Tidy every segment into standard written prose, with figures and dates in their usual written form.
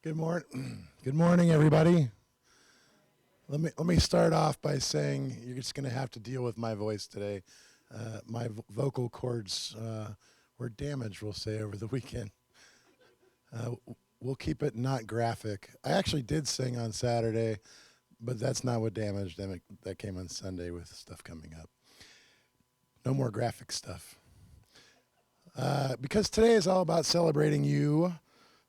Good morning. Good morning, everybody. Let me start off by saying you're just going to have to deal with my voice today. My vocal cords were damaged, we'll say, over the weekend. We'll keep it not graphic. I actually did sing on Saturday, but that's not what damaged them. That came on Sunday with stuff coming up. No more graphic stuff. Because today is all about celebrating you.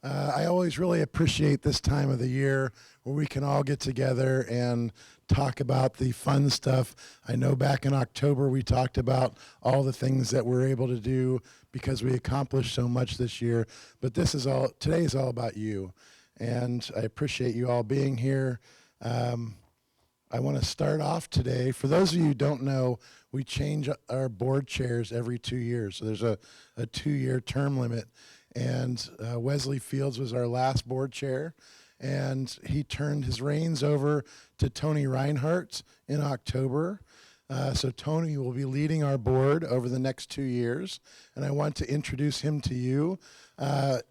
I always really appreciate this time of the year where we can all get together and talk about the fun stuff. I know back in October we talked about all the things that we're able to do because we accomplished so much this year. But today is all about you. And I appreciate you all being here. I want to start off today. For those of you who don't know, we change our board chairs every 2 years. So there's a 2-year term limit. And Wesley Fields was our last board chair, and he turned his reins over to Tony Reinhardt in October. So Tony will be leading our board over the next 2 years, and I want to introduce him to you.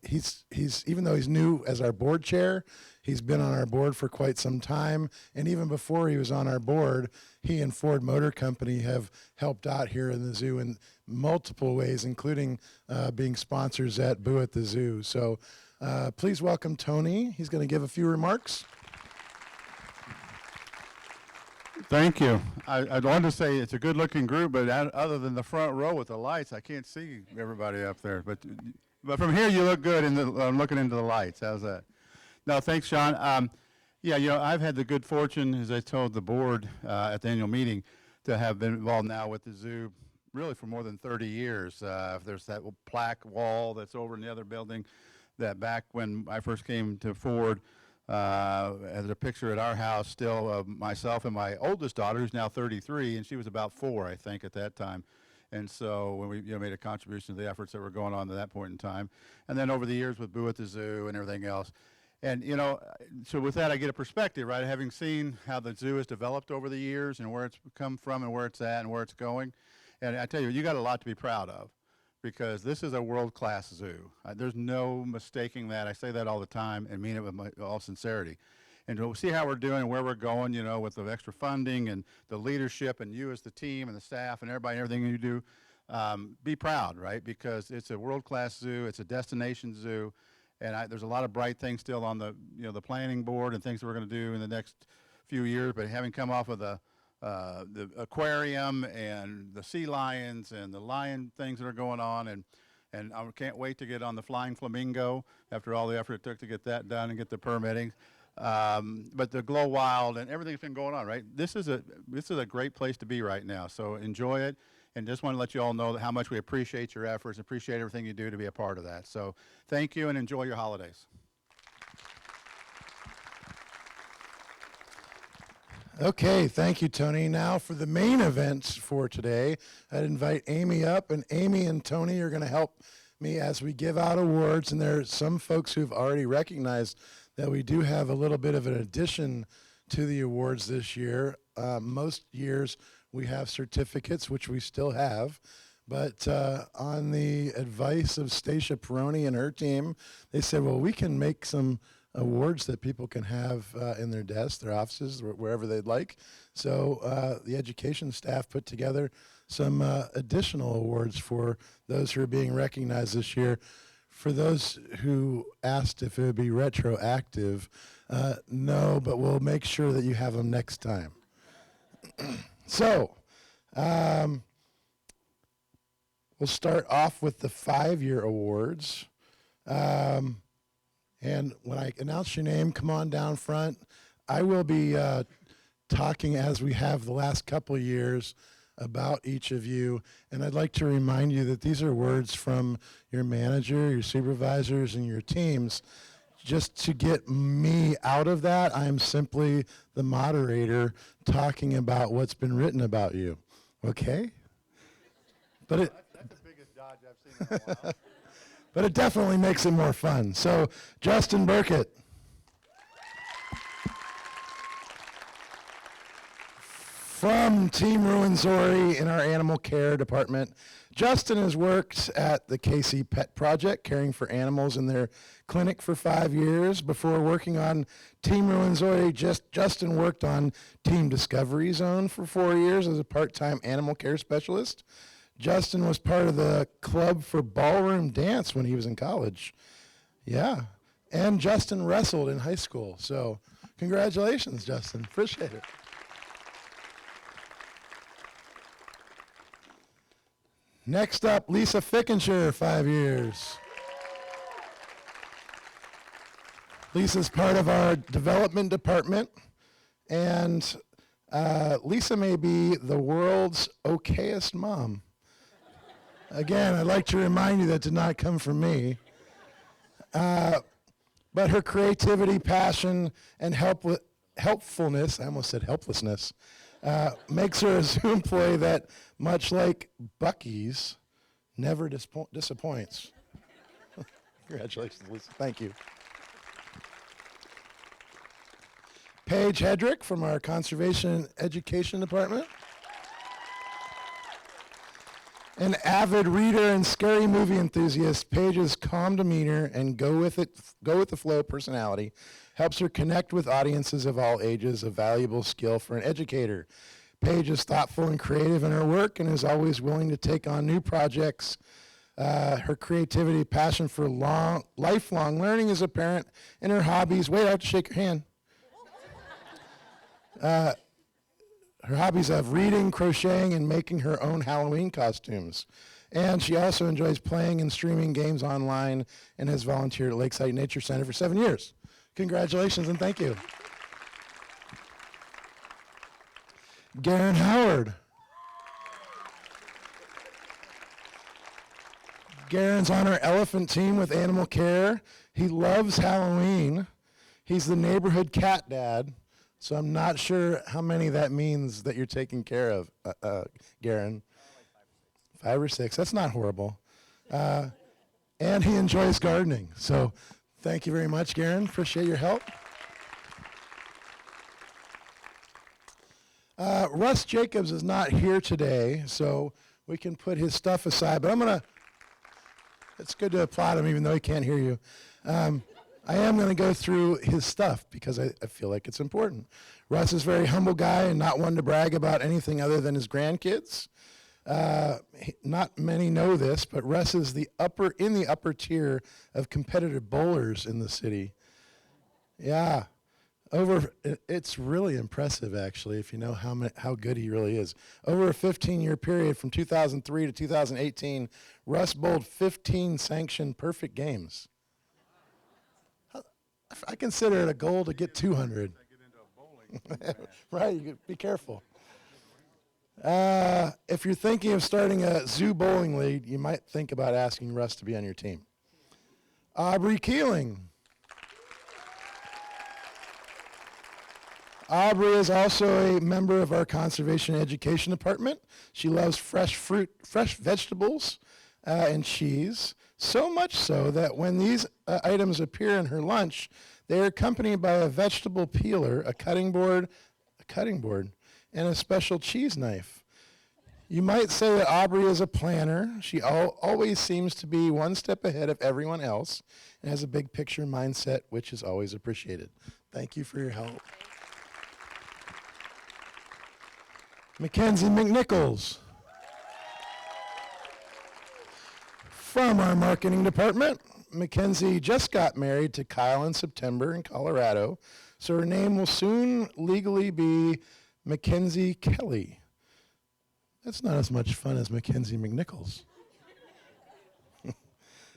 He's even though he's new as our board chair, he's been on our board for quite some time, and even before he was on our board, he and Ford Motor Company have helped out here in the zoo in multiple ways, including being sponsors at Boo at the Zoo. So please welcome Tony. He's going to give a few remarks. Thank you. I'd want to say it's a good-looking group, but other than the front row with the lights, I can't see everybody up there. But from here, you look good looking into the lights. How's that? No, thanks, Sean. Yeah, I've had the good fortune, as I told the board at the annual meeting, to have been involved now with the zoo really for more than 30 years. There's that plaque wall that's over in the other building that back when I first came to Ford, as a picture at our house still of myself and my oldest daughter, who's now 33, and she was about 4, I think, at that time. And so when we made a contribution to the efforts that were going on at that point in time. And then over the years with Boo at the Zoo and everything else. And, so with that, I get a perspective, right, having seen how the zoo has developed over the years and where it's come from and where it's at and where it's going. And I tell you, you got a lot to be proud of, because this is a world-class zoo. There's no mistaking that. I say that all the time and mean it with all sincerity. And we'll see how we're doing and where we're going, with the extra funding and the leadership and you as the team and the staff and everybody and everything you do. Be proud, right? Because it's a world-class zoo. It's a destination zoo. And there's a lot of bright things still on the, the planning board and things that we're going to do in the next few years. But having come off of the aquarium and the sea lions and the lion things that are going on, and I can't wait to get on the flying flamingo after all the effort it took to get that done and get the permitting. But the Glow Wild and everything's been going on, right? This is a great place to be right now. So enjoy it, and just want to let you all know how much we appreciate your efforts, appreciate everything you do to be a part of that. So thank you, and enjoy your holidays. Okay, thank you, Tony. Now for the main events for today, I'd invite Amy up, and Amy and Tony are going to help me as we give out awards, and there are some folks who've already recognized that we do have a little bit of an addition to the awards this year. Most years we have certificates, which we still have, but on the advice of Stacia Peroni and her team, they said, well, we can make some awards that people can have in their desks, their offices, wherever they'd like. So the education staff put together some additional awards for those who are being recognized this year. For those who asked if it would be retroactive, no, but we'll make sure that you have them next time. So we'll start off with the 5-year awards. And when I announce your name, come on down front. I will be talking, as we have the last couple of years, about each of you. And I'd like to remind you that these are words from your manager, your supervisors, and your teams. Just to get me out of that, I'm simply the moderator talking about what's been written about you. Okay? But That's the biggest dodge I've seen in a while. But it definitely makes it more fun. So, Justin Burkett. From Team Ruwenzori in our animal care department, Justin has worked at the Casey Pet Project, caring for animals in their clinic for 5 years. Before working on Team Ruwenzori, Justin worked on Team Discovery Zone for 4 years as a part-time animal care specialist. Justin was part of the club for ballroom dance when he was in college. Yeah, and Justin wrestled in high school. So congratulations, Justin. Appreciate it. Next up, Lisa Fickenshire, 5 years. Lisa's part of our development department, and Lisa may be the world's okayest mom. Again, I'd like to remind you that did not come from me. But her creativity, passion, and helpfulness, I almost said helplessness, makes her a zoo employee that, much like Buc-ee's, never disappoints. Congratulations, Lisa. Thank you. Paige Hedrick from our Conservation and Education Department. An avid reader and scary movie enthusiast, Paige's calm demeanor and go with the flow personality helps her connect with audiences of all ages, a valuable skill for an educator. Paige is thoughtful and creative in her work and is always willing to take on new projects. Her creativity, passion for lifelong learning is apparent in her hobbies. Wait, I have to shake your hand. Her hobbies of reading, crocheting, and making her own Halloween costumes. And she also enjoys playing and streaming games online and has volunteered at Lakeside Nature Center for 7 years. Congratulations and thank you. Garen Howard. Garen's on our elephant team with animal care. He loves Halloween. He's the neighborhood cat dad. So I'm not sure how many that means that you're taking care of, Garen. 5 or 6. That's not horrible. And he enjoys gardening. So thank you very much, Garen. Appreciate your help. Russ Jacobs is not here today, so we can put his stuff aside. But it's good to applaud him even though he can't hear you. I am going to go through his stuff because I feel like it's important. Russ is a very humble guy and not one to brag about anything other than his grandkids. Not many know this, but Russ is in the upper tier of competitive bowlers in the city. Yeah, it's really impressive actually if you know how good he really is. Over a 15-year period from 2003 to 2018, Russ bowled 15 sanctioned perfect games. I consider it a goal to get 200. Right, you be careful. If you're thinking of starting a zoo bowling league, you might think about asking Russ to be on your team. Aubrey Keeling. Aubrey is also a member of our Conservation and Education Department. She loves fresh fruit, fresh vegetables, and cheese. So much so that when these items appear in her lunch, they are accompanied by a vegetable peeler, a cutting board, and a special cheese knife. You might say that Aubrey is a planner. She always seems to be one step ahead of everyone else and has a big picture mindset, which is always appreciated. Thank you for your help. Mackenzie McNichols. From our marketing department, Mackenzie just got married to Kyle in September in Colorado, so her name will soon legally be Mackenzie Kelly. That's not as much fun as Mackenzie McNichols.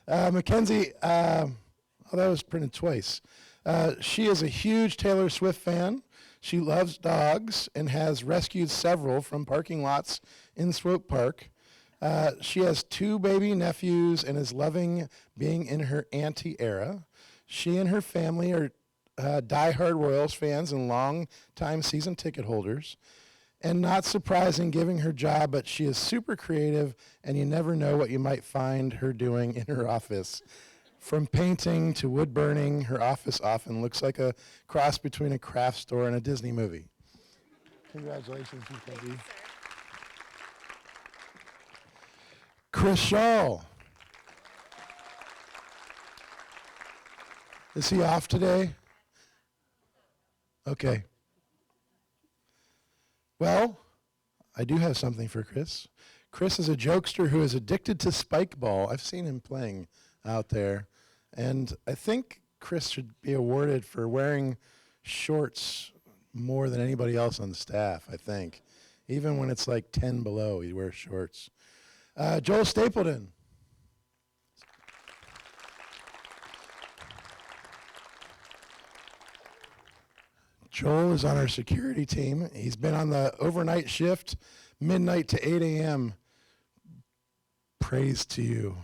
Mackenzie, that was printed twice. She is a huge Taylor Swift fan. She loves dogs and has rescued several from parking lots in Swope Park. She has 2 baby nephews and is loving being in her auntie era. She and her family are diehard Royals fans and long-time season ticket holders. And not surprising given her job, but she is super creative, and you never know what you might find her doing in her office. From painting to wood burning, her office often looks like a cross between a craft store and a Disney movie. Congratulations, Mackenzie. Chris Shaw. Is he off today? Okay. Well, I do have something for Chris. Chris is a jokester who is addicted to spike ball. I've seen him playing out there. And I think Chris should be awarded for wearing shorts more than anybody else on the staff, I think. Even when it's like 10 below, he wears shorts. Joel Stapleton. Joel is on our security team. He's been on the overnight shift, midnight to 8 a.m. Praise to you.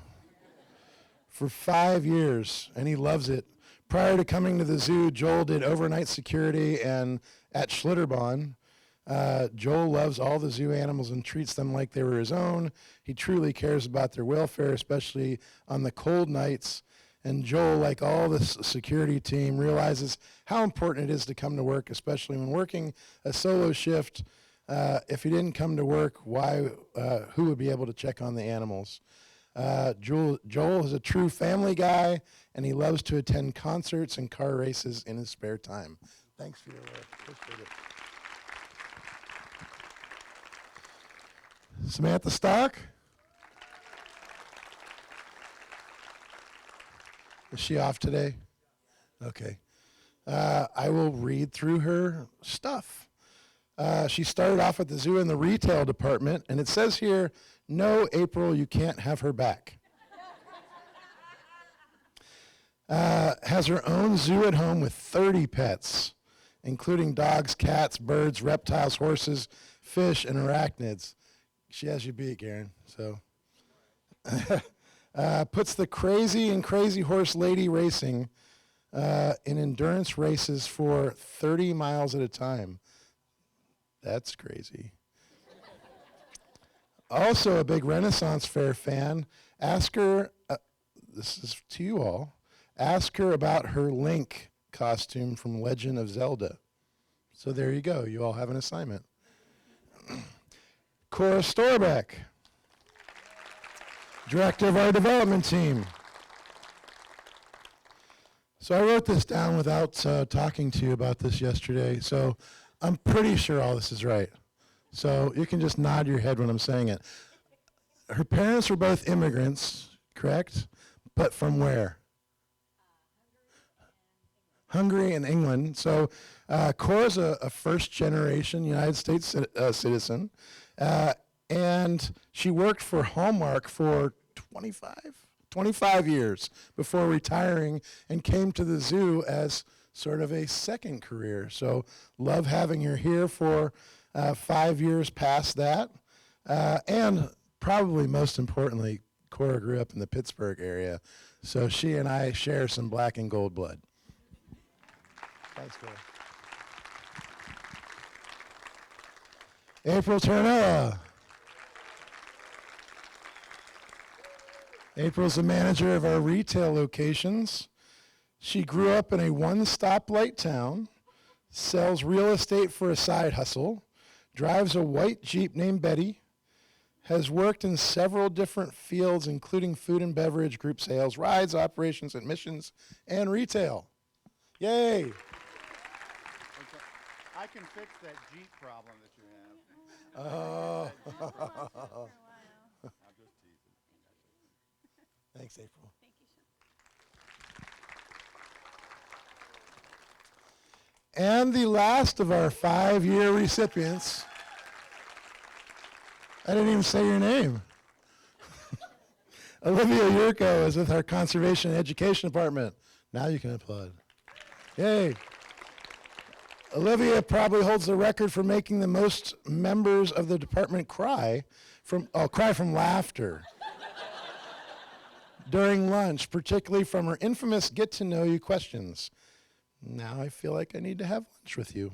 For 5 years, and he loves it. Prior to coming to the zoo, Joel did overnight security and at Schlitterbahn. Joel loves all the zoo animals and treats them like they were his own. He truly cares about their welfare, especially on the cold nights. And Joel, like all the security team, realizes how important it is to come to work, especially when working a solo shift. If he didn't come to work, who would be able to check on the animals? Joel is a true family guy, and he loves to attend concerts and car races in his spare time. Thanks for your work. Appreciate it. Samantha Stock? Is she off today? Okay. I will read through her stuff. She started off at the zoo in the retail department, and it says here, no, April, you can't have her back. Has her own zoo at home with 30 pets, including dogs, cats, birds, reptiles, horses, fish, and arachnids. She has you beat, Garen, so. Puts the crazy and crazy horse lady racing in endurance races for 30 miles at a time. That's crazy. Also a big Renaissance Fair fan. Ask her, this is to you all, ask her about her Link costume from Legend of Zelda. So there you go. You all have an assignment. Cora Storbeck, director of our development team. So I wrote this down without talking to you about this yesterday, so I'm pretty sure all this is right. So you can just nod your head when I'm saying it. Her parents were both immigrants, correct? But from where? Hungary and England. So Cora's a first-generation United States citizen, and she worked for Hallmark for 25 years before retiring and came to the zoo as sort of a second career. So love having her here for 5 years past that. And probably most importantly, Cora grew up in the Pittsburgh area, so she and I share some black and gold blood. Thanks, Cora. April Turnella. April's the manager of our retail locations. She grew up in a one-stoplight town, sells real estate for a side hustle, drives a white Jeep named Betty, has worked in several different fields, including food and beverage, group sales, rides, operations, admissions, and retail. Yay! I can fix that Jeep problem that you have. Oh. I'm just teasing. Thanks, April. Thank you, Sean. And the last of our 5-year recipients. I didn't even say your name. Olivia Yurko is with our Conservation and Education Department. Now you can applaud. Yay. Olivia probably holds the record for making the most members of the department cry from laughter during lunch, particularly from her infamous get-to-know-you questions. Now I feel like I need to have lunch with you.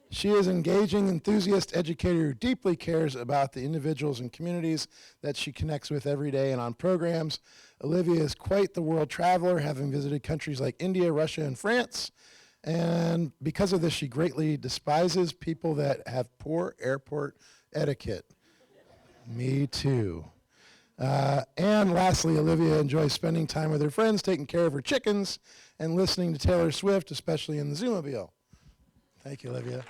She is an engaging, enthusiast educator who deeply cares about the individuals and communities that she connects with every day and on programs. Olivia is quite the world traveler, having visited countries like India, Russia, and France. And because of this, she greatly despises people that have poor airport etiquette. Me too. And lastly, Olivia enjoys spending time with her friends, taking care of her chickens, and listening to Taylor Swift, especially in the Zoomobile. Thank you, Olivia.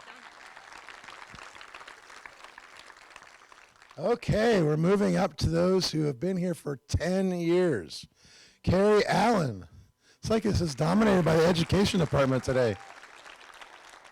Okay, we're moving up to those who have been here for 10 years. Carrie Allen. It's like this is dominated by the Education Department today.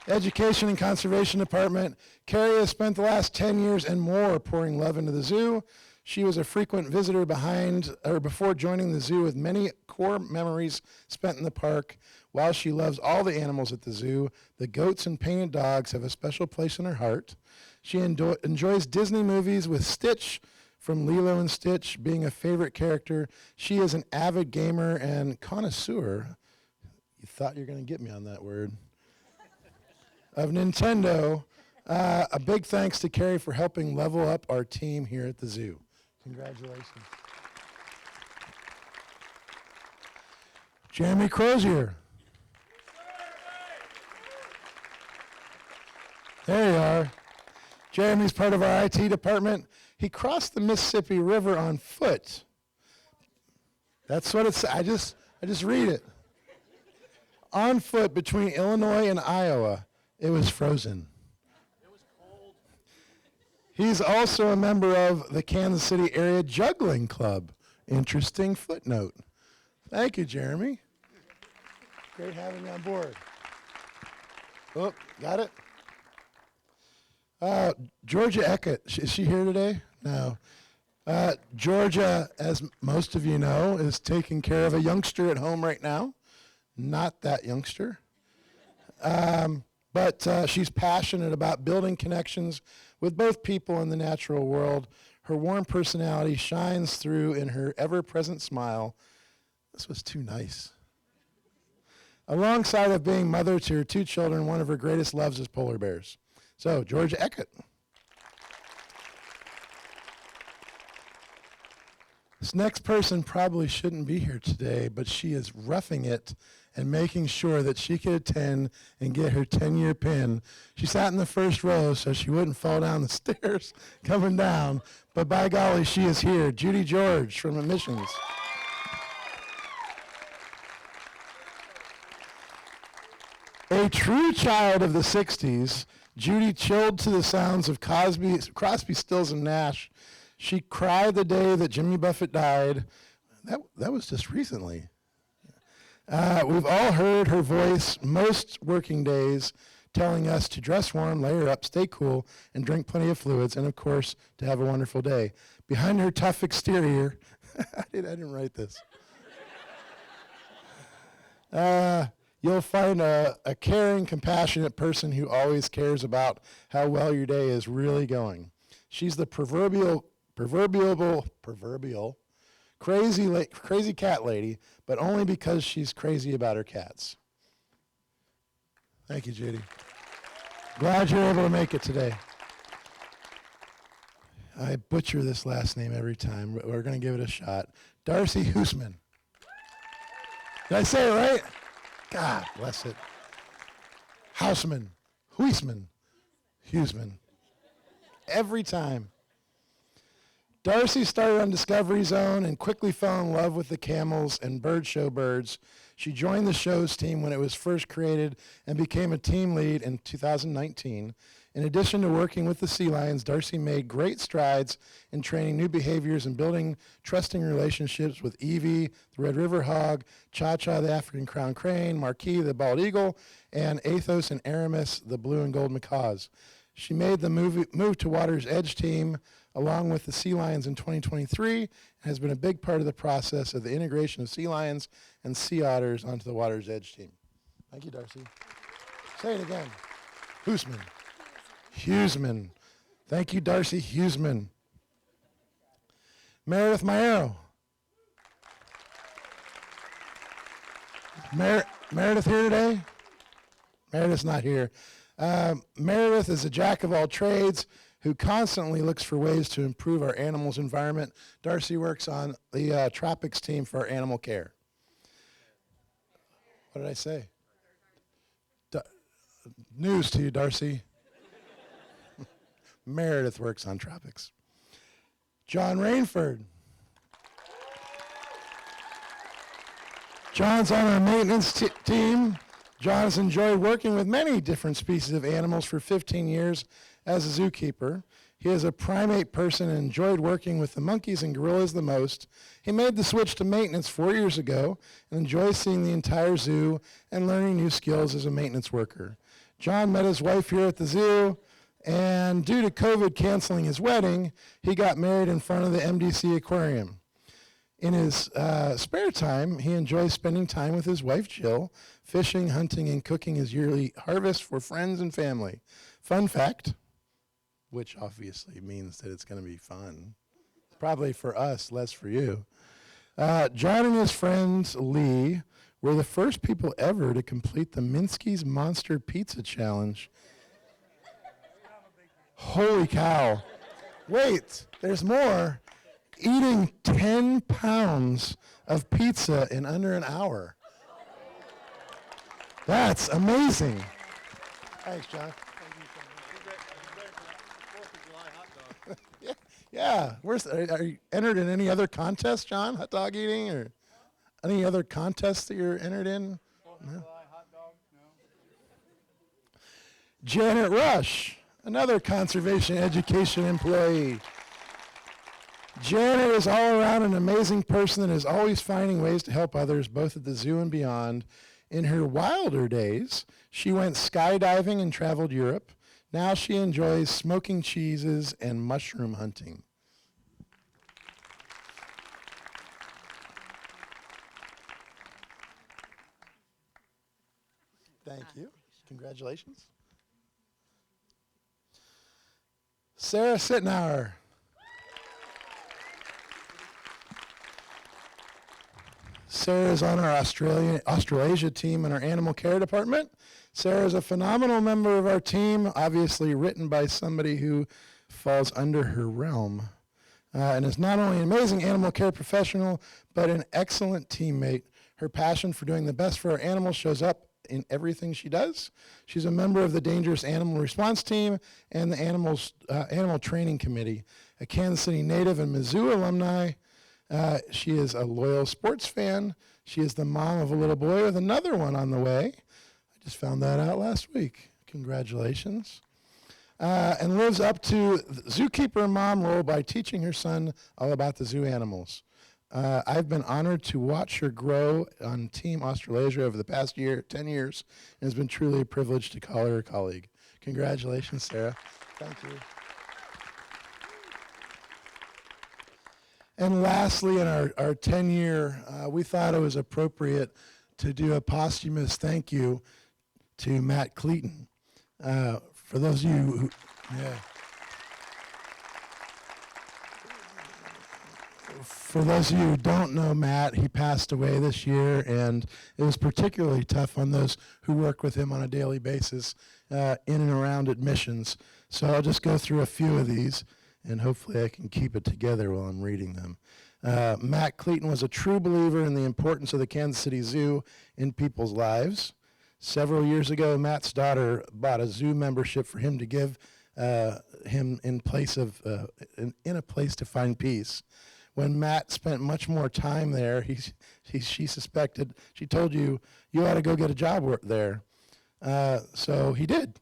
Education and Conservation Department. Carrie has spent the last 10 years and more pouring love into the zoo. She was a frequent visitor before joining the zoo with many core memories spent in the park. While she loves all the animals at the zoo, the goats and painted dogs have a special place in her heart. She enjoys Disney movies, with Stitch from Lilo and Stitch being a favorite character. She is an avid gamer and connoisseur. You thought you were going to get me on that word. Of Nintendo. A big thanks to Carrie for helping level up our team here at the zoo. Congratulations. Jeremy Crozier. There you are. Jeremy's part of our IT department. He crossed the Mississippi River on foot. That's what it's, I just read it. On foot between Illinois and Iowa. It was frozen. It was cold. He's also a member of the Kansas City Area Juggling Club. Interesting footnote. Thank you, Jeremy. Great having you on board. Oh, got it? Georgia Eckett, is she here today? No. Georgia, as most of you know, is taking care of a youngster at home right now. Not that youngster. But she's passionate about building connections with both people in the natural world. Her warm personality shines through in her ever-present smile. This was too nice. Alongside of being mother to her two children, one of her greatest loves is polar bears. So, Georgia Eckett. This next person probably shouldn't be here today, but she is roughing it and making sure that she could attend and get her 10-year pin. She sat in the first row so she wouldn't fall down the stairs coming down, but by golly, she is here. Judy George from Admissions. A true child of the 60s, Judy chilled to the sounds of Crosby, Stills, and Nash. She cried the day that Jimmy Buffett died. That was just recently. We've all heard her voice most working days, telling us to dress warm, layer up, stay cool, and drink plenty of fluids, and of course, to have a wonderful day. Behind her tough exterior, I didn't write this. You'll find a caring, compassionate person who always cares about how well your day is really going. She's the proverbial crazy cat lady, but only because she's crazy about her cats. Thank you, Judy. Glad you're able to make it today. I butcher this last name every time, but we're going to give it a shot. Darcy Huisman. Did I say it right? God bless it. Huisman. Every time. Darcy started on Discovery Zone and quickly fell in love with the camels and bird show birds. She joined the show's team when it was first created and became a team lead in 2019. In addition to working with the sea lions, Darcy made great strides in training new behaviors and building trusting relationships with Evie, the Red River Hog, Cha-Cha, the African Crown Crane, Marquis, the Bald Eagle, and Athos and Aramis, the Blue and Gold Macaws. She made the move to Water's Edge team along with the sea lions in 2023 and has been a big part of the process of the integration of sea lions and sea otters onto the Water's Edge team. Thank you, Darcy. Say it again. Huisman. Thank you, Darcy Huisman. Meredith Maero. Meredith here today? Meredith's not here. Meredith is a jack of all trades who constantly looks for ways to improve our animals' environment. Darcy works on the tropics team for animal care. What did I say? News to you, Darcy. Meredith works on tropics. John Rainford. John's on our maintenance team. John has enjoyed working with many different species of animals for 15 years as a zookeeper. He is a primate person and enjoyed working with the monkeys and gorillas the most. He made the switch to maintenance 4 years ago and enjoys seeing the entire zoo and learning new skills as a maintenance worker. John met his wife here at the zoo, and due to COVID canceling his wedding, he got married in front of the MDC aquarium. In his spare time, he enjoys spending time with his wife, Jill, fishing, hunting, and cooking his yearly harvest for friends and family. Fun fact, which obviously means that it's going to be fun. Probably for us, less for you. John and his friend Lee were the first people ever to complete the Minsky's Monster Pizza Challenge. Holy cow. Wait, there's more. Eating 10 pounds of pizza in under an hour. That's amazing. Thanks, John. Yeah. Are you entered in any other contests, John? Hot dog eating or any other contests that you're entered in? No. Janet Rush, another conservation education employee. Janet is all around an amazing person that is always finding ways to help others, both at the zoo and beyond. In her wilder days, she went skydiving and traveled Europe. Now she enjoys smoking cheeses and mushroom hunting. Thank you. Congratulations. Sarah Sittenauer. Sarah is on our Australasia team in our animal care department. Sarah is a phenomenal member of our team, obviously written by somebody who falls under her realm, and is not only an amazing animal care professional, but an excellent teammate. Her passion for doing the best for our animals shows up in everything she does. She's a member of the Dangerous Animal Response Team and the Animal Training Committee, a Kansas City native and Mizzou alumni. She is a loyal sports fan. She is the mom of a little boy with another one on the way. I just found that out last week. Congratulations. And lives up to the zookeeper mom role by teaching her son all about the zoo animals. I've been honored to watch her grow on Team Australasia over the past 10 years, and it's been truly a privilege to call her a colleague. Congratulations, Sarah. Thank you. And lastly, in our 10-year, we thought it was appropriate to do a posthumous thank you to Matt Cleaton. For those of you who don't know Matt, he passed away this year, and it was particularly tough on those who work with him on a daily basis in and around admissions. So I'll just go through a few of these, and hopefully I can keep it together while I'm reading them. Matt Cleaton was a true believer in the importance of the Kansas City Zoo in people's lives. Several years ago, Matt's daughter bought a zoo membership for him to give him in a place to find peace. When Matt spent much more time there, she suspected, she told you ought to go get a job there. So he did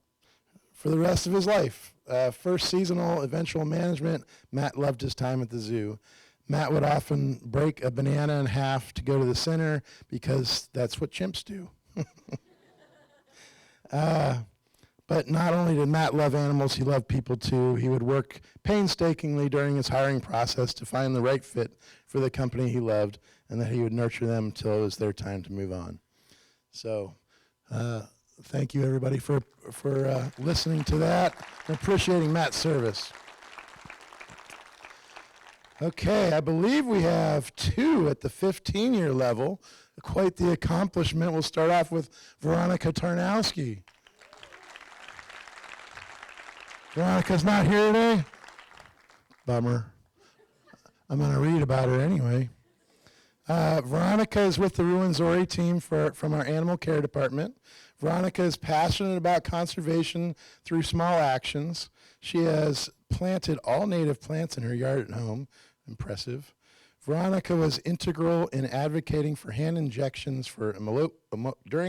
for the rest of his life. First seasonal, eventual management, Matt loved his time at the zoo. Matt would often break a banana in half to go to the center because that's what chimps do. But not only did Matt love animals, he loved people too. He would work painstakingly during his hiring process to find the right fit for the company he loved, and that he would nurture them until it was their time to move on. So thank you, everybody, for listening to that and appreciating Matt's service. Okay, I believe we have 2 at the 15-year level. Quite the accomplishment. We'll start off with Veronica Tarnowski. Veronica's not here today? Bummer. I'm going to read about her anyway. Veronica is with the Ruwenzori team from our animal care department. Veronica is passionate about conservation through small actions. She has planted all native plants in her yard at home. Impressive. Veronica was integral in advocating for hand injections during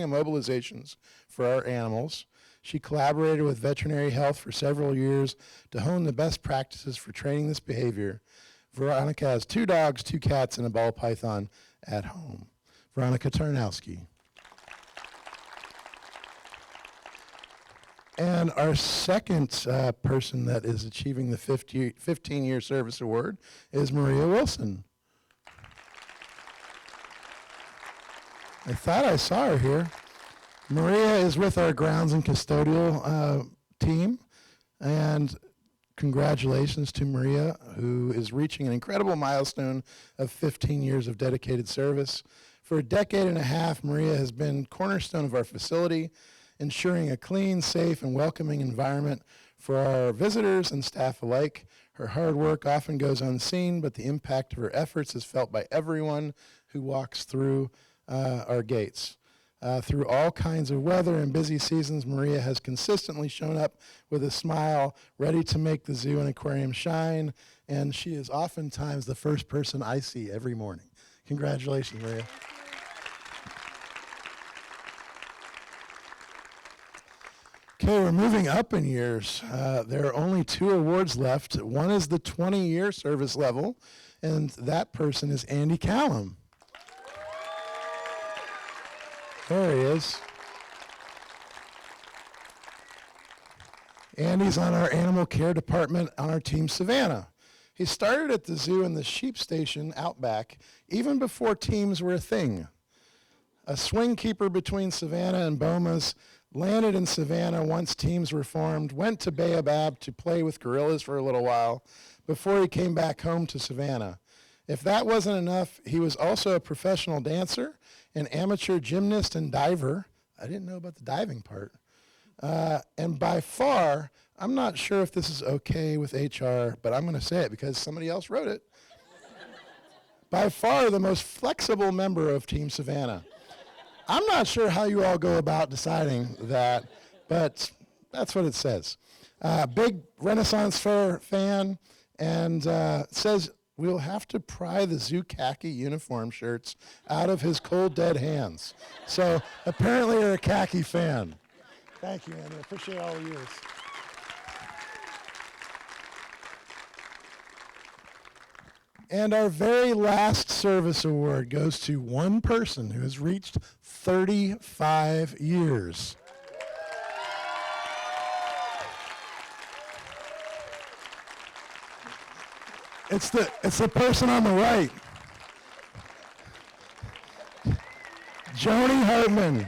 immobilizations for our animals. She collaborated with veterinary health for several years to hone the best practices for training this behavior. Veronica has 2 dogs, 2 cats, and a ball python at home. Veronica Tarnowski. And our second person that is achieving the 15-year service award is Maria Wilson. I thought I saw her here. Maria is with our grounds and custodial team, and congratulations to Maria, who is reaching an incredible milestone of 15 years of dedicated service. For a decade and a half, Maria has been cornerstone of our facility, ensuring a clean, safe, and welcoming environment for our visitors and staff alike. Her hard work often goes unseen, but the impact of her efforts is felt by everyone who walks through our gates. Through all kinds of weather and busy seasons, Maria has consistently shown up with a smile, ready to make the zoo and aquarium shine, and she is oftentimes the first person I see every morning. Congratulations, Maria. Okay, we're moving up in years. There are only 2 awards left. One is the 20-year service level, and that person is Andy Callum. There he is. Andy's on our animal care department on our team Savannah. He started at the zoo and the sheep station out back, even before teams were a thing. A swing keeper between Savannah and Bomas, landed in Savannah once teams were formed, went to Baobab to play with gorillas for a little while before he came back home to Savannah. If that wasn't enough, he was also a professional dancer, an amateur gymnast and diver. I didn't know about the diving part. And by far, I'm not sure if this is okay with HR, but I'm going to say it because somebody else wrote it. By far the most flexible member of Team Savannah. I'm not sure how you all go about deciding that, but that's what it says. Big Renaissance Fair fan, and says we'll have to pry the zoo khaki uniform shirts out of his cold, dead hands. So apparently you're a khaki fan. Thank you, Andy. I appreciate all of yours. And our very last service award goes to one person who has reached 35 years. It's the person on the right. Joni Hartman.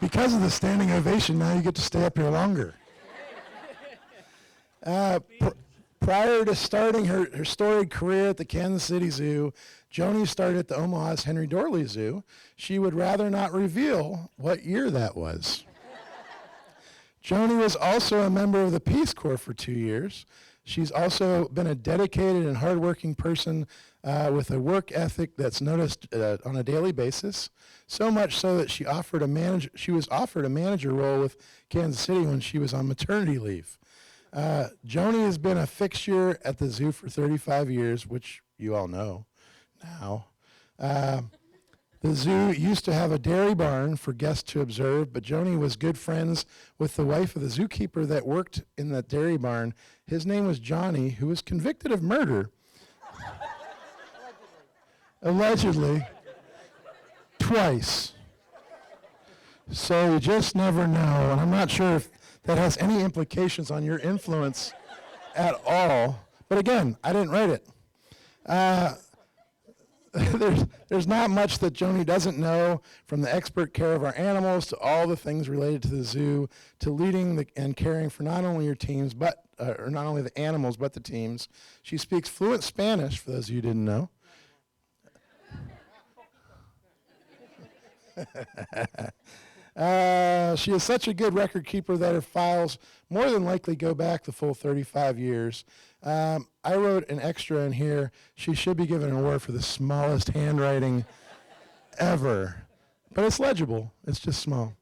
Because of the standing ovation, now you get to stay up here longer. Prior to starting her storied career at the Kansas City Zoo, Joni started at the Omaha's Henry Dorley Zoo. She would rather not reveal what year that was. Joni was also a member of the Peace Corps for 2 years. She's also been a dedicated and hardworking person with a work ethic that's noticed on a daily basis, so much so that she was offered a manager role with Kansas City when she was on maternity leave. Joni has been a fixture at the zoo for 35 years, which you all know now. The zoo used to have a dairy barn for guests to observe, but Joni was good friends with the wife of the zookeeper that worked in that dairy barn. His name was Johnny, who was convicted of murder. Allegedly. Twice. So you just never know, and I'm not sure if that has any implications on your influence at all. But again, I didn't write it. There's not much that Joni doesn't know, from the expert care of our animals to all the things related to the zoo, to leading and caring for not only your teams, or not only the animals, but the teams. She speaks fluent Spanish, for those of you who didn't know. She is such a good record keeper that her files more than likely go back the full 35 years. I wrote an extra in here. She should be given an award for the smallest handwriting ever. But it's legible. It's just small.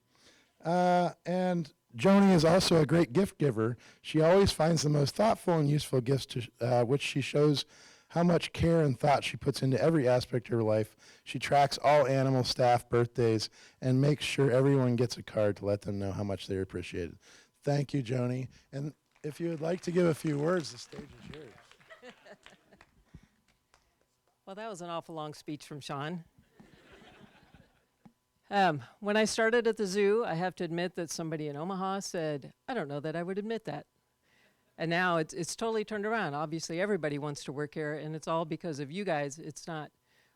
And Joni is also a great gift giver. She always finds the most thoughtful and useful gifts, which she shows how much care and thought she puts into every aspect of her life. She tracks all animal staff birthdays and makes sure everyone gets a card to let them know how much they're appreciated. Thank you, Joni. And if you would like to give a few words, the stage is yours. Well, that was an awful long speech from Sean. When I started at the zoo, I have to admit that somebody in Omaha said, I don't know that I would admit that. And now it's totally turned around. Obviously, everybody wants to work here, and it's all because of you guys. It's not.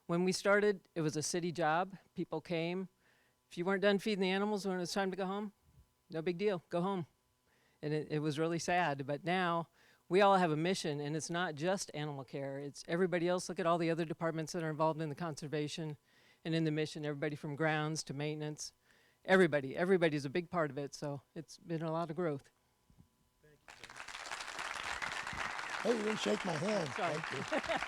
When we started, it was a city job. People came. If you weren't done feeding the animals when it was time to go home, no big deal. Go home. And it was really sad. But now we all have a mission, and it's not just animal care. It's everybody else. Look at all the other departments that are involved in the conservation and in the mission, everybody from grounds to maintenance. Everybody's a big part of it, so it's been a lot of growth. Hey, you didn't shake my hand. Sorry. Thank you.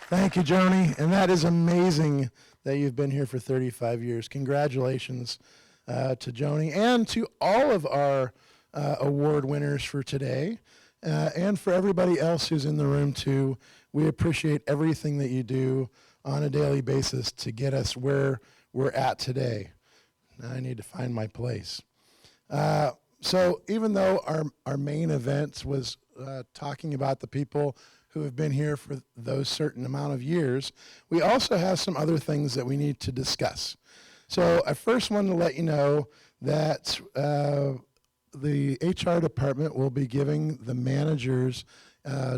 Thank you, Joni. And that is amazing that you've been here for 35 years. Congratulations to Joni and to all of our award winners for today and for everybody else who's in the room too. We appreciate everything that you do on a daily basis to get us where we're at today. Now I need to find my place. So even though our main event was talking about the people who have been here for those certain amount of years, we also have some other things that we need to discuss. So I first wanted to let you know that the HR department will be giving the managers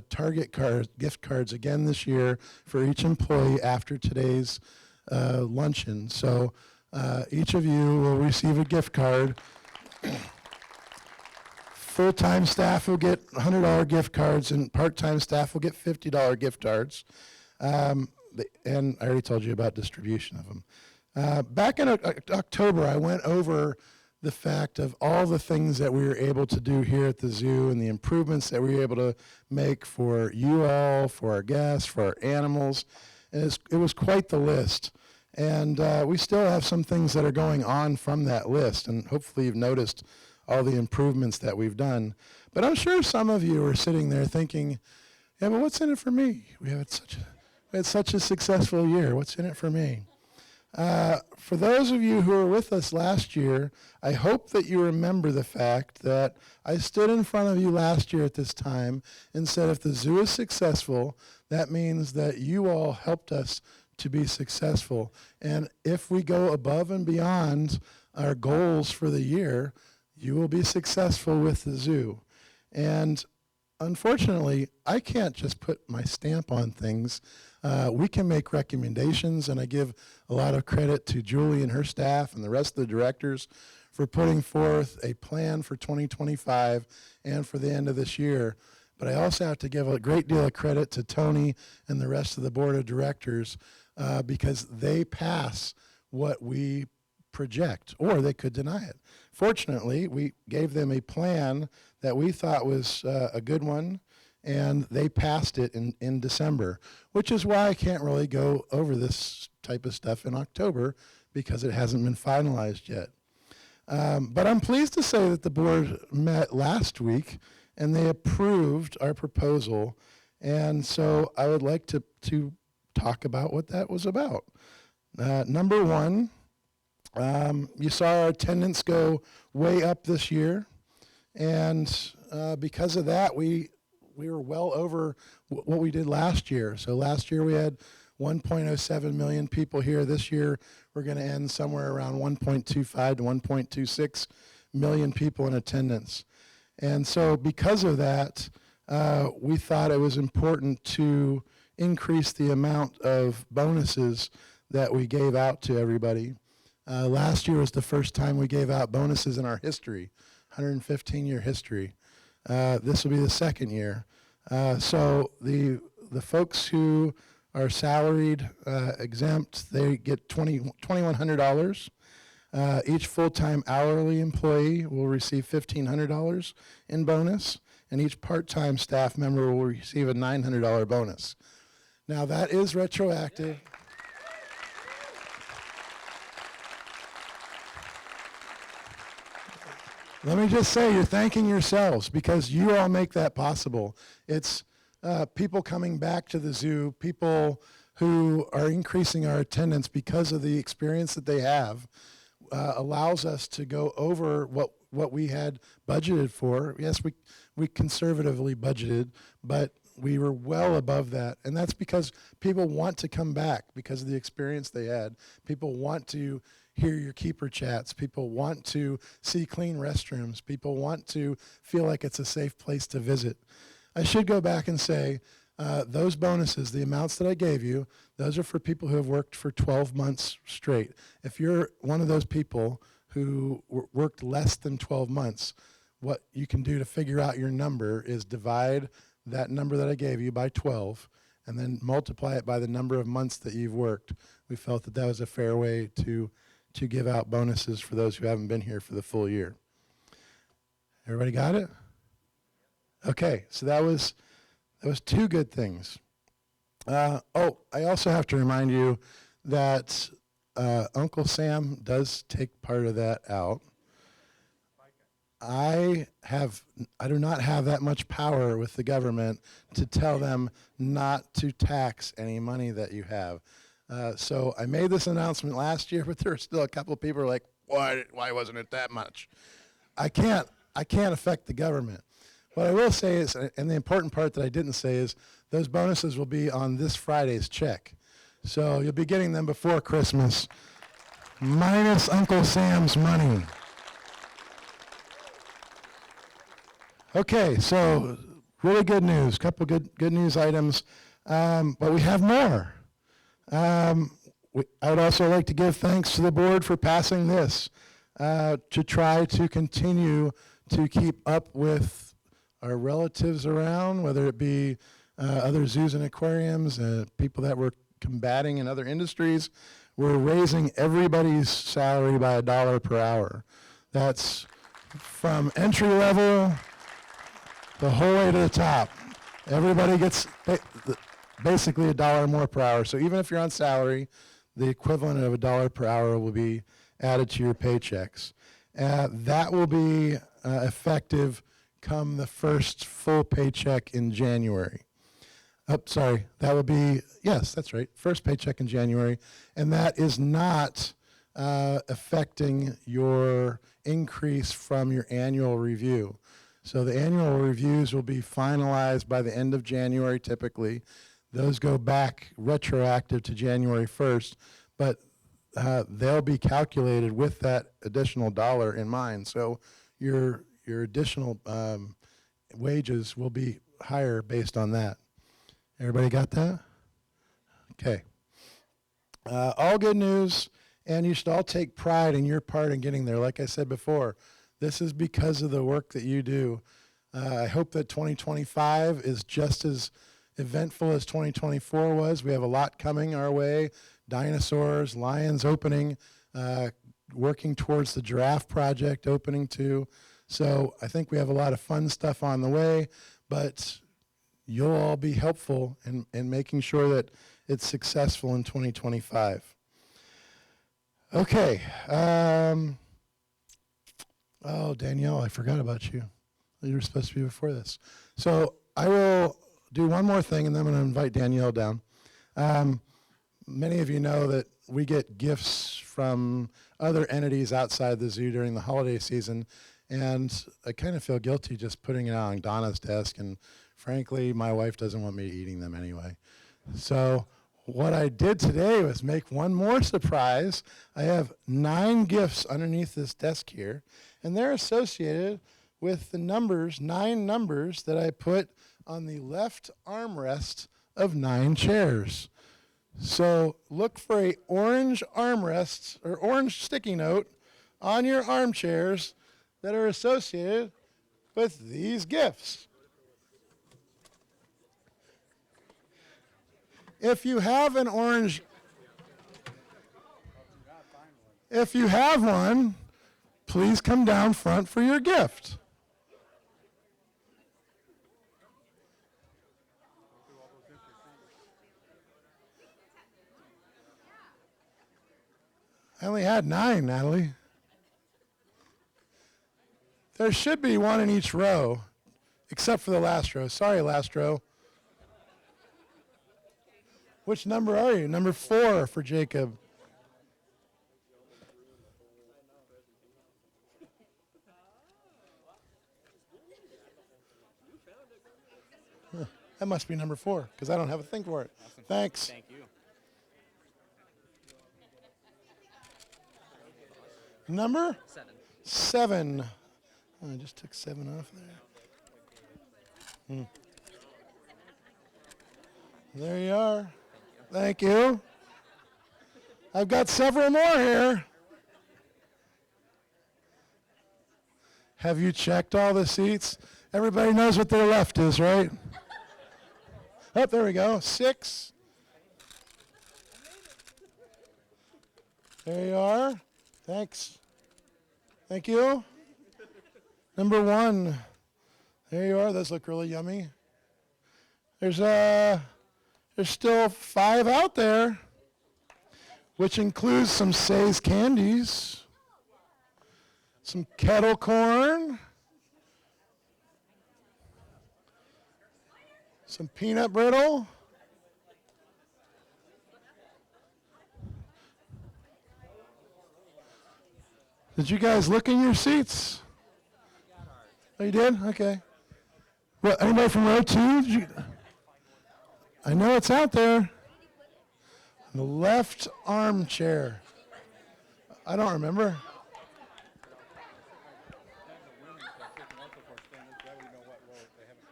Target gift cards again this year for each employee after today's luncheon. So each of you will receive a gift card. Full-time staff will get $100 gift cards, and part-time staff will get $50 gift cards. And I already told you about distribution of them. Back in October, I went over the fact of all the things that we were able to do here at the zoo and the improvements that we were able to make for you all, for our guests, for our animals. And it was quite the list. And we still have some things that are going on from that list, and hopefully you've noticed all the improvements that we've done. But I'm sure some of you are sitting there thinking, yeah, but what's in it for me? We had such a successful year. What's in it for me? For those of you who were with us last year, I hope that you remember the fact that I stood in front of you last year at this time and said if the zoo is successful, that means that you all helped us to be successful. And if we go above and beyond our goals for the year, you will be successful with the zoo. And unfortunately, I can't just put my stamp on things. We can make recommendations, and I give a lot of credit to Julie and her staff and the rest of the directors for putting forth a plan for 2025 and for the end of this year. But I also have to give a great deal of credit to Tony and the rest of the board of directors because they pass what we project, or they could deny it. Fortunately, we gave them a plan that we thought was a good one, and they passed it in December, which is why I can't really go over this type of stuff in October because it hasn't been finalized yet. But I'm pleased to say that the board met last week, and they approved our proposal, and so I would like to talk about what that was about. Number one, you saw our attendance go way up this year, and because of that, we were well over what we did last year. So last year we had 1.07 million people here. This year we're going to end somewhere around 1.25 to 1.26 million people in attendance. And so because of that, we thought it was important to increase the amount of bonuses that we gave out to everybody. Last year was the first time we gave out bonuses in our history, 115-year history. This will be the second year. So the folks who are salaried, exempt. They get $2,100. Each full-time hourly employee will receive $1,500 in bonus, and each part-time staff member will receive a $900 bonus. Now, that is retroactive. Let me just say, you're thanking yourselves because you all make that possible. It's people coming back to the zoo, people who are increasing our attendance because of the experience that they have, allows us to go over what we had budgeted for. Yes, we conservatively budgeted, but we were well above that. And that's because people want to come back because of the experience they had. People want to hear your keeper chats. People want to see clean restrooms. People want to feel like it's a safe place to visit. I should go back and say, those bonuses, the amounts that I gave you, those are for people who have worked for 12 months straight. If you're one of those people who worked less than 12 months, what you can do to figure out your number is divide that number that I gave you by 12 and then multiply it by the number of months that you've worked. We felt that that was a fair way to give out bonuses for those who haven't been here for the full year. Everybody got it? Okay, so that was two good things. I also have to remind you that Uncle Sam does take part of that out. I do not have that much power with the government to tell them not to tax any money that you have. So I made this announcement last year, but there are still a couple of people who are like, why wasn't it that much? I can't affect the government. What I will say is, and the important part that I didn't say is, those bonuses will be on this Friday's check. So you'll be getting them before Christmas, minus Uncle Sam's money. Okay, so really good news, couple good news items, but we have more. I would also like to give thanks to the board for passing this to try to continue to keep up with our relatives around, whether it be other zoos and aquariums, people that we're combating in other industries. We're raising everybody's salary by $1 per hour. That's from entry level the whole way to the top. Everybody gets basically $1 more per hour. So even if you're on salary, the equivalent of $1 per hour will be added to your paychecks. That will be effective come the first full paycheck in January. That will be, yes, that's right, first paycheck in January. And that is not affecting your increase from your annual review. So the annual reviews will be finalized by the end of January typically. Those go back retroactive to January 1st, but they'll be calculated with that additional $1 in mind. So your additional wages will be higher based on that. Everybody got that? Okay. All good news, and you should all take pride in your part in getting there. Like I said before, this is because of the work that you do. I hope that 2025 is just as eventful as 2024 was. We have a lot coming our way. Dinosaurs, lions opening, working towards the giraffe project opening too. So I think we have a lot of fun stuff on the way, but you'll all be helpful in making sure that it's successful in 2025. Okay. Oh, Danielle, I forgot about you. You were supposed to be before this. So I will do one more thing, and then I'm going to invite Danielle down. Many of you know that we get gifts from other entities outside the zoo during the holiday season, and I kind of feel guilty just putting it on Donna's desk, and frankly, my wife doesn't want me eating them anyway. So what I did today was make one more surprise. I have 9 gifts underneath this desk here, and they're associated with the numbers, 9 numbers that I put on the left armrest of 9 chairs. So look for a orange armrest or orange sticky note on your armchairs that are associated with these gifts. If you have an orange, if you have one, please come down front for your gift. I only had 9, Natalie. There should be one in each row, except for the last row. Sorry, last row. Which number are you? Number 4 for Jacob. Huh, that must be number 4, because I don't have a thing for it. Awesome. Thanks. Thank you. Number 7. 7. Oh, I just took 7 off there. There you are. Thank you. I've got several more here. Have you checked all the seats? Everybody knows what their left is, right? Oh, there we go. 6. There you are. Thanks. Thank you. Number 1. There you are. Those look really yummy. There's still 5 out there, which includes some Say's candies, some kettle corn, some peanut brittle, did you guys look in your seats? Oh, you did? Okay. Well, anybody from row 2? I know it's out there. The left armchair. I don't remember.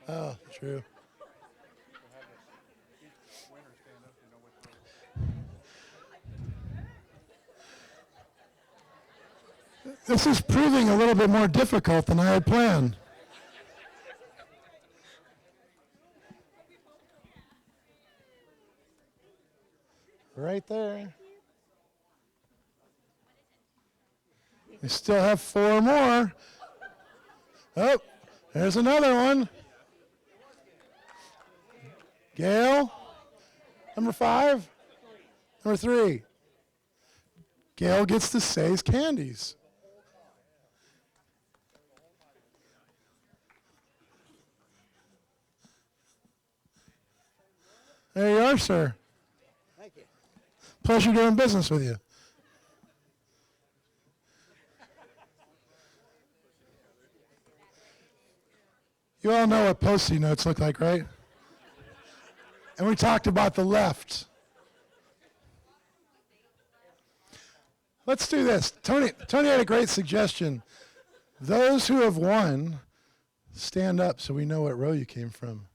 Oh, true. This is proving a little bit more difficult than I had planned. Right there. We still have 4 more. Oh, there's another one. Gail, number 5, number 3. Gail gets to Say's candies. There you are, sir. Thank you. Pleasure doing business with you. You all know what Post-it notes look like, right? And we talked about the left. Let's do this. Tony had a great suggestion. Those who have won, stand up so we know what row you came from.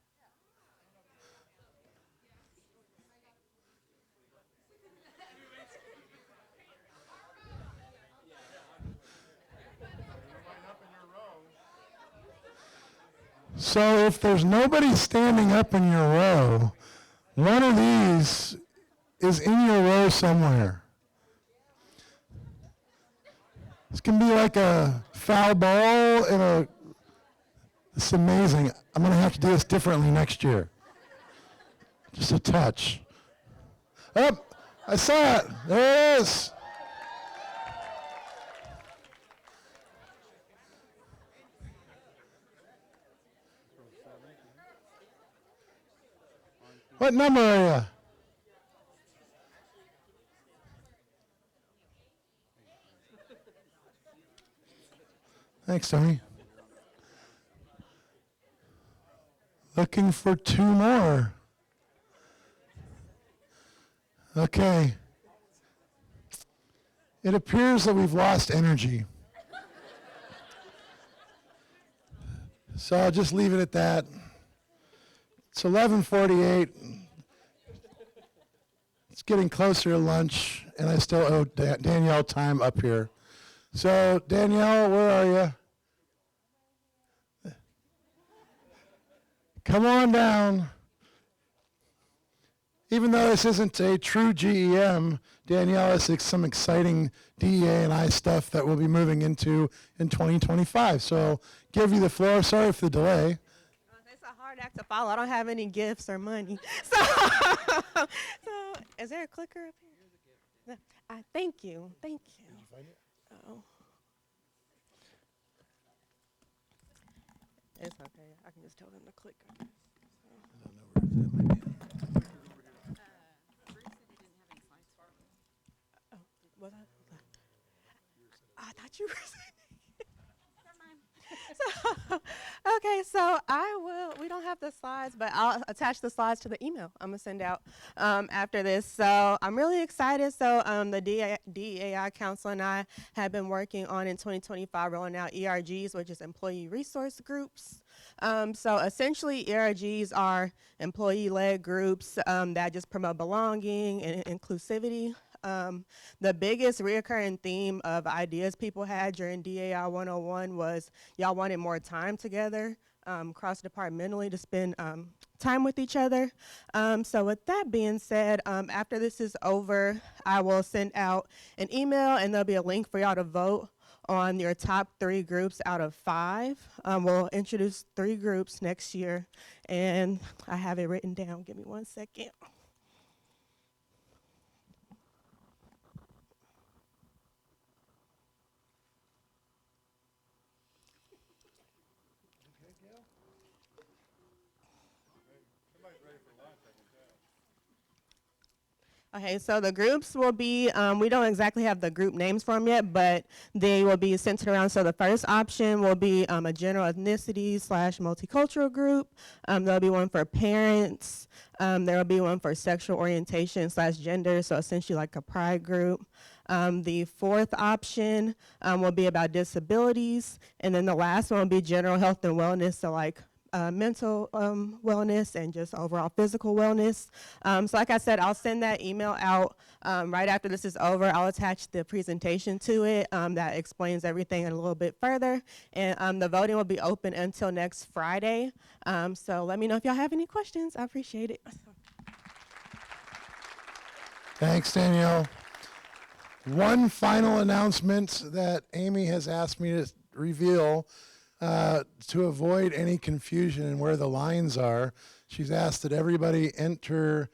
So if there's nobody standing up in your row, one of these is in your row somewhere. This can be like a foul ball in a... It's amazing. I'm going to have to do this differently next year. Just a touch. Oh, I saw it. There it is. What number are you? Thanks, Tony. Looking for 2 more. Okay. It appears that we've lost energy. So I'll just leave it at that. It's 11:48. It's getting closer to lunch, and I still owe Danielle time up here. So, Danielle, where are you? Come on down. even though this isn't a true GEM, Danielle has some exciting DEA and I stuff that we'll be moving into in 2025. So give you the floor. Sorry for the delay. It's a hard act to follow. I don't have any gifts or money. So is there a clicker up here? Thank you. Thank you. Did you find it? Oh. It's okay. I can just tell them to click. I guess. Oh, was I thought you were saying. So, okay, so we don't have the slides, but I'll attach the slides to the email I'm going to send out after this. So I'm really excited. So the DEI Council and I have been working on in 2025 rolling out ERGs, which is employee resource groups. So essentially ERGs are employee-led groups that just promote belonging and inclusivity. The biggest reoccurring theme of ideas people had during DAI 101 was y'all wanted more time together, cross-departmentally to spend time with each other. So with that being said, after this is over, I will send out an email and there'll be a link for y'all to vote on your top 3 groups out of 5. We'll introduce 3 groups next year, and I have it written down. Give me 1 second. Okay, so the groups will be, we don't exactly have the group names for them yet, but they will be centered around, so the first option will be a general ethnicity / multicultural group. There'll be one for parents. There will be one for sexual orientation / gender, so essentially like a pride group. The fourth option will be about disabilities, and then the last one will be general health and wellness, so like mental wellness and just overall physical wellness. So like I said, I'll send that email out right after this is over. I'll attach the presentation to it that explains everything a little bit further. And the voting will be open until next Friday. So let me know if y'all have any questions. I appreciate it. Thanks, Danielle. One final announcement that Amy has asked me to reveal. To avoid any confusion in where the lines are, she's asked that everybody enter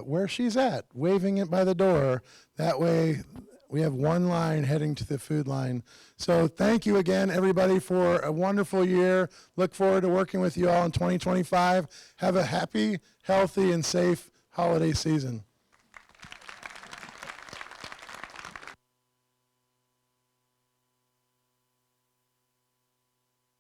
where she's at, waving it by the door. That way we have one line heading to the food line. So thank you again, everybody, for a wonderful year. Look forward to working with you all in 2025. Have a happy, healthy, and safe holiday season.